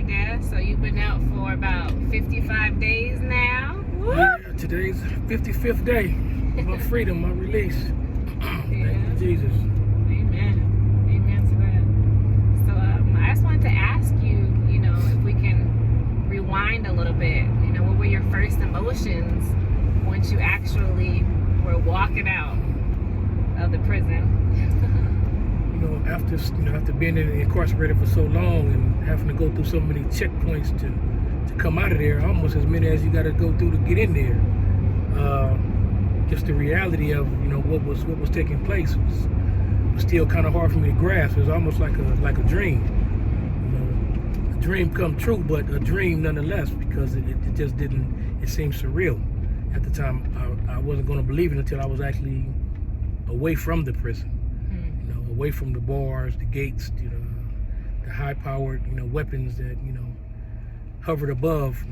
Yeah, so you've been out for about 55 days now. Woo! Yeah, today's 55th day of my freedom, my release. Thank you, Jesus. Amen. Amen to that. So I just wanted to ask you, if we can rewind a little bit. What were your first emotions once you actually were walking out of the prison? After being incarcerated for so long and having to go through so many checkpoints to come out of there, almost as many as you got to go through to get in there. Just the reality of what was taking place was still kind of hard for me to grasp. It was almost like a dream, a dream come true, but a dream nonetheless, because it just didn't. It seemed surreal at the time. I wasn't going to believe it until I was actually away from the prison. Away from the bars, the gates, the high-powered, weapons that, hovered above.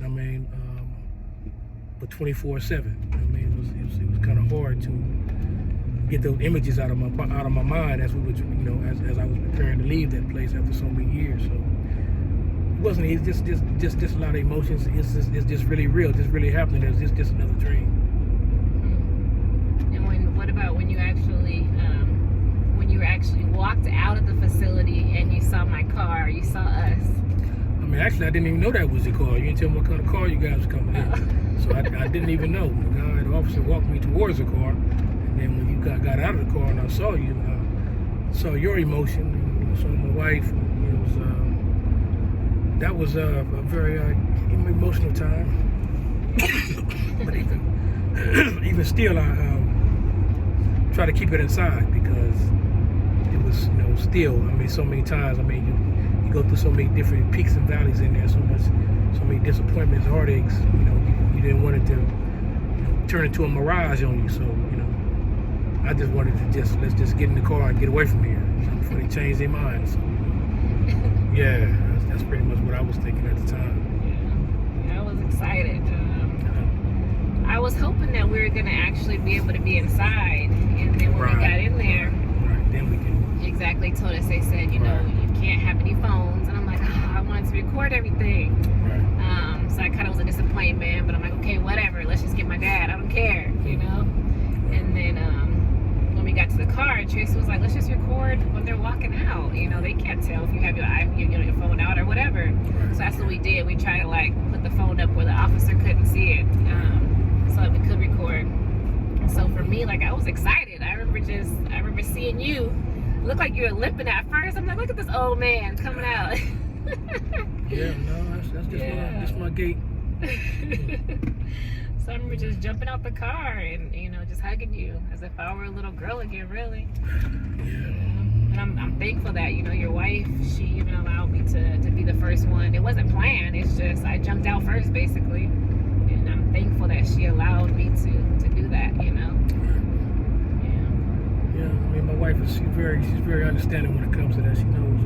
But 24/7. It was kind of hard to get those images out of my mind as we would, as I was preparing to leave that place after so many years. So it wasn't. It's just a lot of emotions. It's just really real. Just really happening. It's just another dream. And what about when you actually? You actually walked out of the facility and you saw my car, you saw us. Actually, I didn't even know that was your car. You didn't tell me what kind of car you guys were coming in. So I didn't even know. The officer walked me towards the car, and then when you got out of the car and I saw you, saw your emotion, and saw my wife. That was a very emotional time. But even still, I try to keep it inside because it was, still, so many times, you go through so many different peaks and valleys in there, so many disappointments, heartaches, you didn't want it to turn into a mirage on you, so, I just wanted to let's just get in the car and get away from here, before they change their minds. So, yeah, that's pretty much what I was thinking at the time. Yeah, I was excited. I was hoping that we were going to actually be able to be inside, and then when we got in there, then we can. Exactly, told us, they said, you can't have any phones, and I'm like, I wanted to record everything. Right. So I kind of was a disappointment, but I'm like, okay, whatever, let's just get my dad, I don't care, And then when we got to the car, Tracy was like, let's just record when they're walking out. They can't tell if you have your phone out or whatever. So that's what we did. We tried to put the phone up where the officer couldn't see it, so that we could record. So for me, I was excited. I remember seeing you. Looked like you were limping at first. I'm like, look at this old man coming out. Yeah, no, that's just my gait. So I remember just jumping out the car and just hugging you as if I were a little girl again, really. Yeah. And I'm thankful that your wife, she even allowed me to be the first one. It wasn't planned. It's just I jumped out first, basically. And I'm thankful that she allowed me to do that. Yeah, my wife she's very understanding when it comes to that. She knows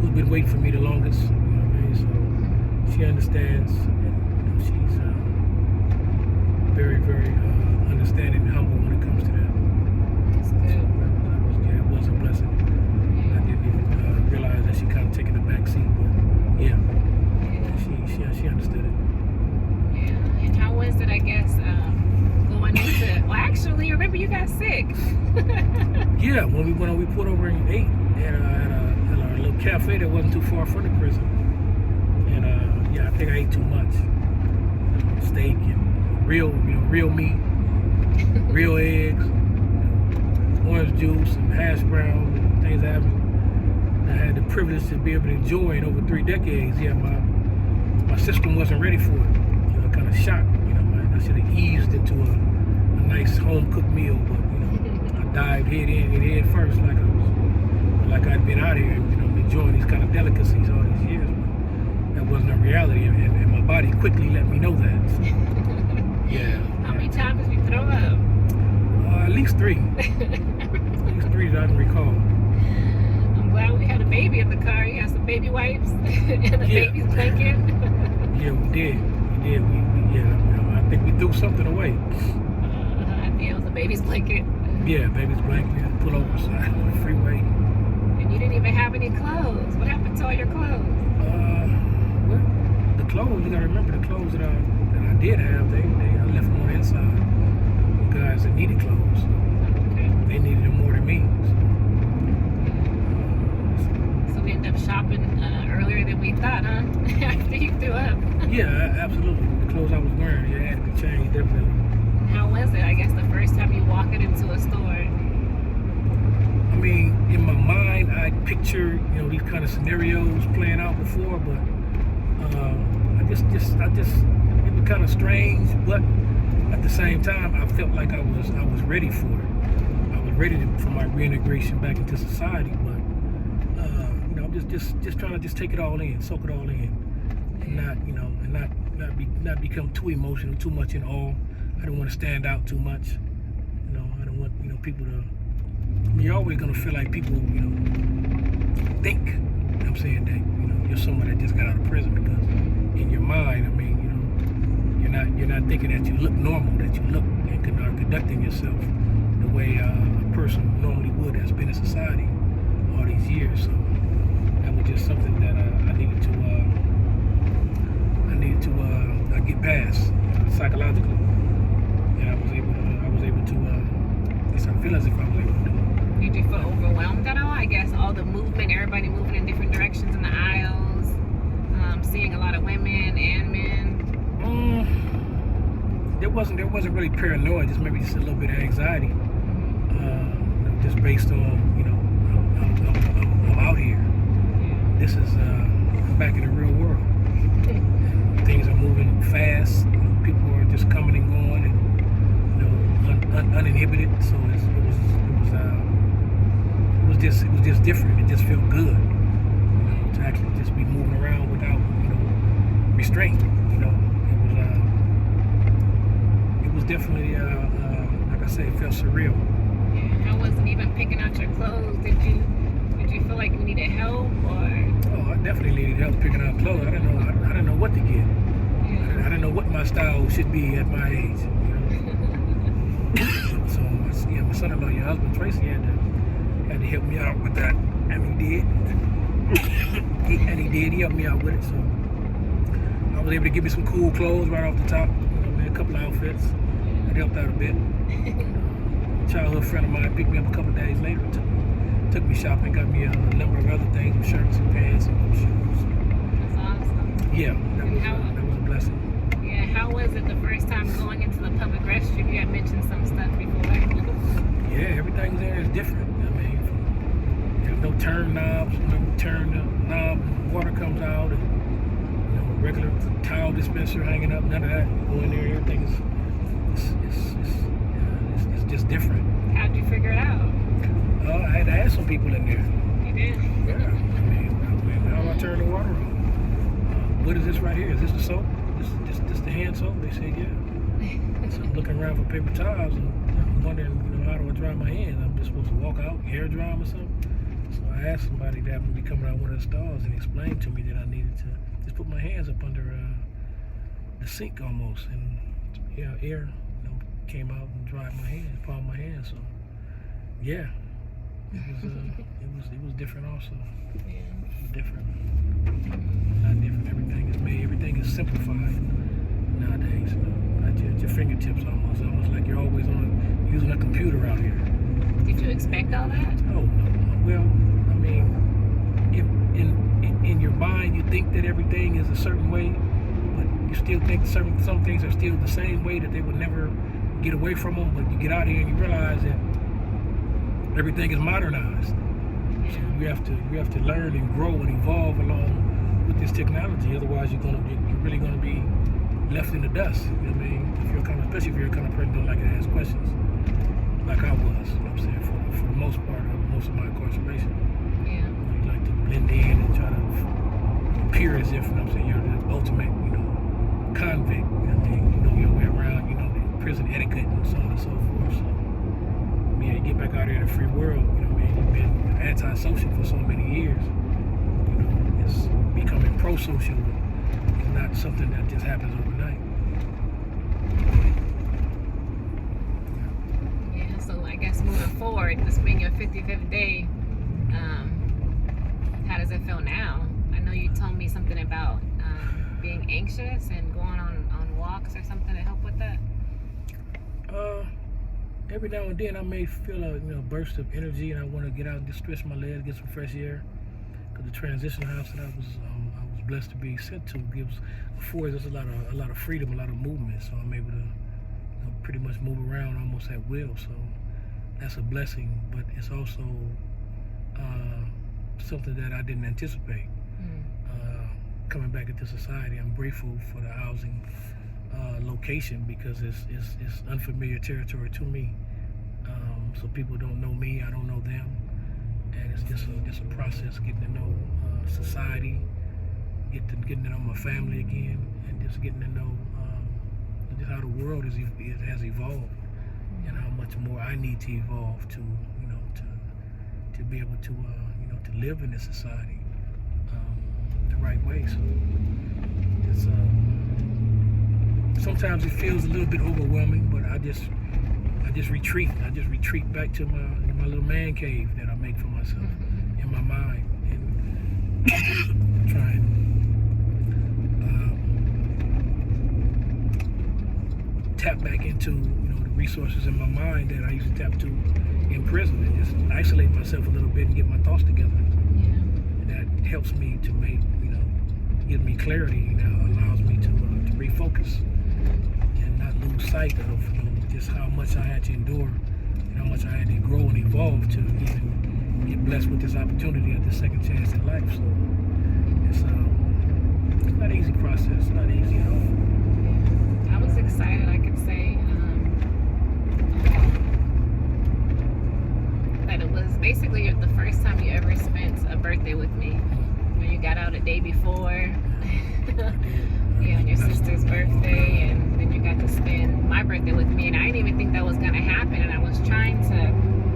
who's been waiting for me the longest. So she understands, and she's very, very understanding and humble when it comes to that. That's good. So it was a blessing. I didn't even realize that she kind of taking the back seat, but she understood it. Yeah, and how was it? I guess going into. Well, actually, remember you got sick. Yeah, when we pulled over and ate at a little cafe that wasn't too far from the prison, and I think I ate too much steak and real meat, real eggs, orange juice, and hash browns, and things I had the privilege to be able to enjoy in over 3 decades. Yeah, my system wasn't ready for it. Kind of shocked. I should have eased into a nice home cooked meal, but I dived head first, like I'd been out here, enjoying these kind of delicacies all these years. But that wasn't a reality, and my body quickly let me know that. So, yeah. How many times did you throw up? At least 3. At least 3 that I can recall. I'm glad we had a baby in the car. You had some baby wipes and a baby's blanket. Yeah, we did. I think we threw something away. I think it was a baby's blanket. Yeah, baby's blanket. Pull over side of the freeway. And you didn't even have any clothes. What happened to all your clothes? clothes, you gotta remember the clothes that I did have, I left them on the inside. The guys that needed clothes, they needed them more than me. So we ended up shopping earlier than we thought, huh? After you threw up. Yeah, absolutely. The clothes I was wearing, had to be changed, definitely. How was it? I guess the first time you walked into a store. I mean, in my mind, I pictured, these kind of scenarios playing out before, but it was kind of strange, but at the same time, I felt like I was ready for it. I was ready for my reintegration back into society, but just trying to take it all in, soak it all in, and not become too emotional, too much in awe. I don't want to stand out too much. I don't want people to. You're always gonna feel like people, think. I'm saying that you're someone that just got out of prison, because in your mind, I mean, you're not thinking that you look normal, that you look and are conducting yourself the way a person normally would that's been in society all these years. So that was just something that I needed to get past psychologically, and I was able to. At least I feel as if I was able to do it. Did you feel overwhelmed at all? I guess all the movement, everybody moving in different directions in the aisles, seeing a lot of women and men. There wasn't really paranoia, just maybe just a little bit of anxiety, just based on I'm out here. Yeah. This is I'm back in the real world. Things are moving fast. People are just coming and going, and uninhibited. So it was just different. It just felt good, to actually just be moving around without restraint. It was definitely like I said, it felt surreal. Yeah. How was it even picking out your clothes? Did you feel like you needed help, or? Oh, I definitely needed help picking out clothes. I didn't know what to get. Yeah. I didn't know what my style should be at my age. So my son-in-law, your husband Tracy, had to help me out with that, and he did. He helped me out with it. So I was able to give me some cool clothes right off the top. A couple of outfits. That helped out a bit. A childhood friend of mine picked me up a couple of days later. Took me shopping, got me a number of other things, shirts and pants and shoes. That's awesome. Yeah, that was a blessing. Yeah, how was it the first time going into the public restroom? You had mentioned some stuff before. Yeah, everything there is different. I mean, there's no turn knobs. You turn the knob, and water comes out, and regular towel dispenser hanging up. None of that. Go in there, everything is just different. How'd you figure it out? I had to ask some people in there. You did? Yeah. I mean, how do I turn the water on? What is this right here? Is this the soap? This the hand soap? They said, yeah. So I'm looking around for paper towels, and I'm wondering, how do I dry my hands? I'm just supposed to walk out, hair dry them or something? So I asked somebody that happened to be coming out one of the stalls, and explained to me that I needed to just put my hands up under the sink almost, and air came out and dried my hands, palm my hands. So yeah, it was different also. Yeah. It was different. Not different. Everything is simplified nowadays. At your fingertips almost like you're always using a computer out here. Did you expect all that? Oh no. Well, I mean, in your mind you think that everything is a certain way, but you still think some things are still the same way, that they would never get away from them. But you get out here and you realize that everything is modernized. So you have to learn and grow and evolve along with this technology. Otherwise, you're really gonna be left in the dust. You know what I mean? Especially if you're the kind of person who don't like to ask questions, like I was. You know what I'm saying? For the most part of most of my incarceration. Yeah. You like to blend in and try to appear as if, you know what I'm saying, you're the ultimate, convict. You know what I mean? You know your way around. You know the prison etiquette and so on and so forth. So you get back out here in the free world. You know what I mean? You've been antisocial for so many years. It's becoming pro-social. It's not something that just happens overnight. Yeah, so I guess moving forward, this being your 55th day, how does it feel now? I know you told me something about being anxious and going on walks or something to help with that? Every now and then I may feel a burst of energy, and I want to get out and just stretch my legs, get some fresh air. Because the transition house that I was blessed to be sent to affords us a lot of freedom, a lot of movement. So I'm able to pretty much move around almost at will. So that's a blessing, but it's also something that I didn't anticipate. Coming back into society, I'm grateful for the housing location because it's unfamiliar territory to me. So people don't know me, I don't know them, and it's just a process getting to know society, getting to know my family again, and just getting to know just how the world has evolved, and how much more I need to evolve to to be able to to live in this society the right way. So it's sometimes it feels a little bit overwhelming, but I just retreat. I just retreat back to my little man cave that I make for myself in my mind, and try and tap back into the resources in my mind that I used to tap to in prison, and just isolate myself a little bit and get my thoughts together. And that helps me to make gives me clarity, allows me to refocus and not lose sight of just how much I had to endure and how much I had to grow and evolve to even get blessed with this opportunity at this second chance in life. So it's not an easy process, it's not easy at all. I was excited, I could say, that it was basically the first time you ever spent a birthday with me. When you got out a day before, on your sister's birthday, and then you got to spend my birthday with me, and I didn't even think that was going to happen, and I was trying to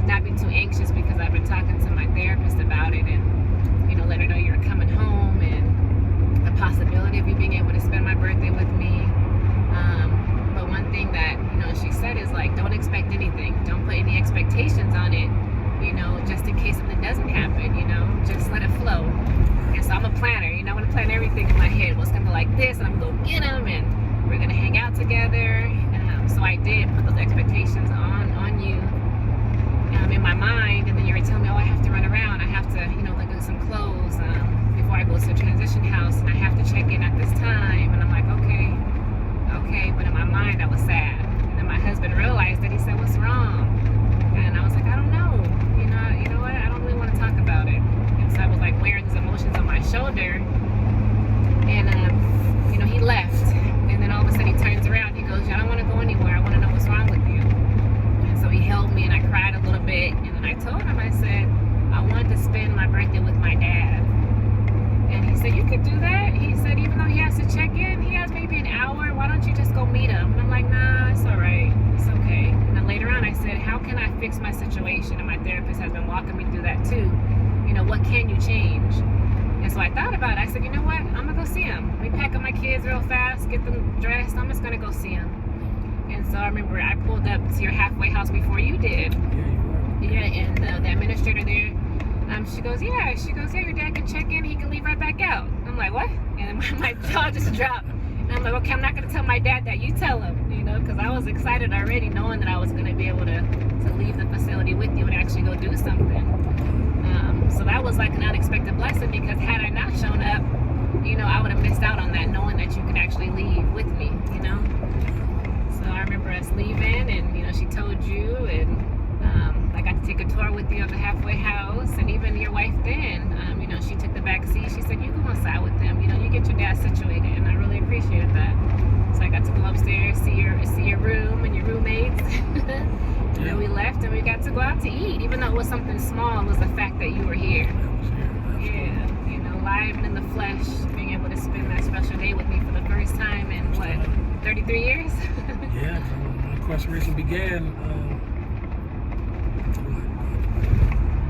not be too anxious because I've been talking to my therapist about it, and let her know you're coming home and the possibility of you being able to spend my birthday with me. But one thing that she said is like, don't expect anything, don't put any expectations on it, just in case something doesn't happen, just let it flow. And so I'm a planner, I want to plan everything in my head, what's going to be like this, and I'm going to go get them, and we're going to hang out together. So I did put those expectations on you in my mind, and then you were telling me, I have to run around, I have to, look at some clothes before I go to the transition house, and I have to check in at this time, and I'm like, okay, but in my mind I was sad. And then my husband realized that. He said, what's wrong? And I was like, I don't know, you know what, I don't really want to talk about it. And so I was like wearing these emotions on my shoulder, and he left, and then all of a sudden he turns around, he goes, I don't want to go anywhere, I want to know what's wrong with you. And so he held me, and I cried a little bit, and then I told him, I said, I wanted to spend my birthday with my dad. And he said, you could do that. He said, even though he has to check in, he has maybe an hour, why don't you just go meet him? And I'm like, nah, it's all right, it's okay. And then later on I said, how can I fix my situation? And my therapist has been walking me through that too. What can you change? And so I thought about it. I said, you know what, I'm gonna go see him. Let me pack up my kids real fast, get them dressed, I'm just gonna go see him. And so I remember I pulled up to your halfway house before you did. And the administrator there, she goes, yeah, your dad can check in, he can leave right back out. I'm like, what? And my jaw just dropped. And I'm like, okay, I'm not going to tell my dad that, you tell him, because I was excited already knowing that I was going to be able to leave the facility with you and actually go do something. So that was like an unexpected blessing, because had I not shown up, I would have missed out on that, knowing that you could actually leave with me, So I remember us leaving, and, she told you, and I got to take a tour with you of the halfway house, and even your wife then, she took the back seat. She said, you go inside with them, you get your dad situated, and I really appreciated that. So I got to go upstairs, see your room and your roommates. And then we left, and we got to go out to eat, even though it was something small. It was the fact that you were here. Yeah, live and in the flesh, being able to spend that special day with me for the first time in 33 years? Yeah, my incarceration began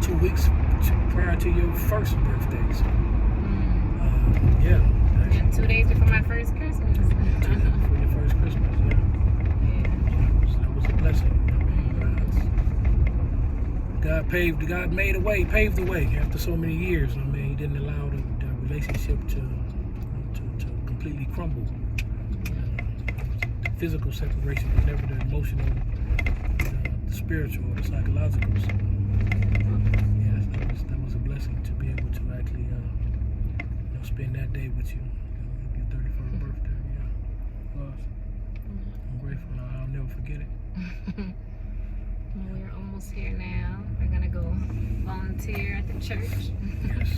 2 weeks prior to your first birthday. So, and 2 days before my first Christmas. 2 days before your first Christmas, So that was a blessing. God made a way, paved the way after so many years. He didn't allow the relationship to completely crumble. The physical separation, but never the emotional, the spiritual, or the psychological. So, yes, that was a blessing to be able to actually spend that day with you. Your 31st birthday. Yeah, it was. I'm grateful. I'll never forget it. Well, we're almost here now. We're gonna go volunteer at the church. Yes.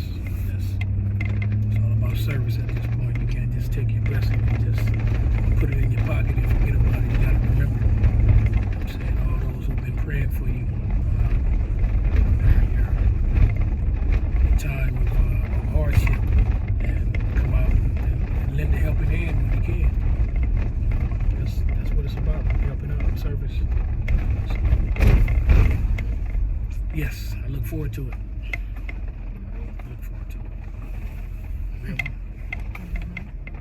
It's all about service at this point. You can't just take your blessing and just put it in your pocket and forget about it. You gotta remember. I'm saying all those who've been praying for you your time of hardship, and come out and lend a helping hand when you can. That's what it's about. Helping out, service. Yes, I look forward to it.